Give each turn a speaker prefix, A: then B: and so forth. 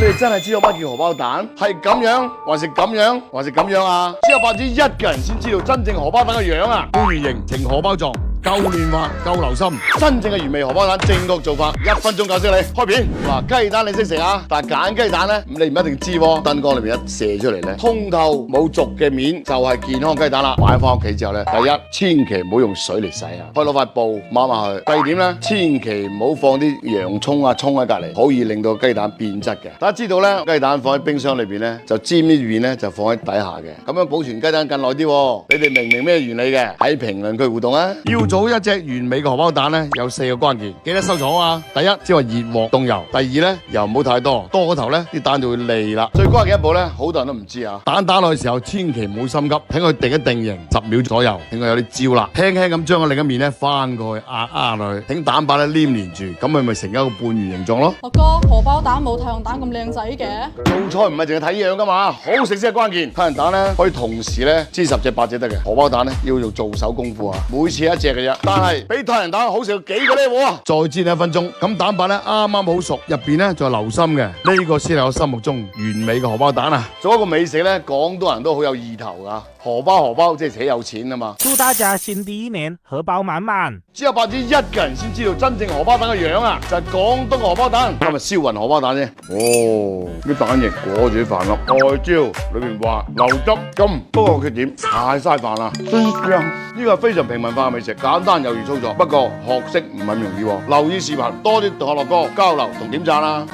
A: 你哋真係知道乜叫荷包蛋？係咁樣，還是咁樣，還是咁樣啊？只有1%嘅人先知道真正荷包蛋嘅樣啊！半圓形呈荷包狀。夠嫩滑，夠流心，真正嘅原味荷包蛋正確做法，1分鐘教識你。開片嗱，雞蛋你識食啊？但係揀雞蛋咧，你唔一定知喎。燈光裏面一射出嚟咧，通透冇濁嘅面就係健康雞蛋啦。買翻屋企之後咧，第一千祈唔好用水嚟洗啊，可以攞塊布抹下去。第二點咧，千祈唔好放啲洋葱啊葱喺隔離，好易令到雞蛋變質嘅。大家知道咧，雞蛋放喺冰箱裏邊咧，就尖呢邊咧就放喺底下嘅，咁樣保存雞蛋更耐啲喎。你哋明唔明咩原理嘅？喺評論區互動啊！做一隻完美嘅荷包蛋咧，有4個關鍵，記得收藏啊！第一，即係話熱鑊凍油；第二咧，油唔好太多，多嗰頭咧啲蛋就會膩啦。最關鍵一步咧，好多人都唔知啊！蛋打落嘅時候，千祈唔好心急，等佢定一定型，10秒左右，等佢有啲焦啦，輕輕咁將個另一面咧翻過去壓落去，等蛋白咧黏連住，咁佢咪成一個半圓形狀咯。
B: 阿哥，荷包蛋冇太陽蛋咁靚仔嘅。
A: 做菜唔係淨係睇樣噶嘛，好食先係關鍵。太陽蛋咧可以同時咧煎10隻8隻得嘅，荷包蛋咧要做手功夫啊，每次一隻嘅啫。但係比太陽蛋好食幾個呢喎啊！再煎1分鐘，咁蛋白咧啱啱好熟，入邊咧仲係流心嘅，呢個先係我心目中完美嘅荷包蛋啊！做一個美食咧，廣東人都好有意頭噶，荷包即係寫有錢啊嘛！
C: 祝大家新的一年荷包滿滿。
A: 只有1%嘅人先知道真正荷包蛋嘅樣啊，就係廣東荷包蛋，今日燒雲荷包蛋啫。哦，啲蛋液裹住啲飯粒，外焦裏邊滑，流汁咁，不過缺點太嘥飯啦，真香！呢個係非常平民化嘅美食，簡單又易操作，不過學識唔係咁容易喎。留意視頻，多啲同學樂哥交流同點讚啦！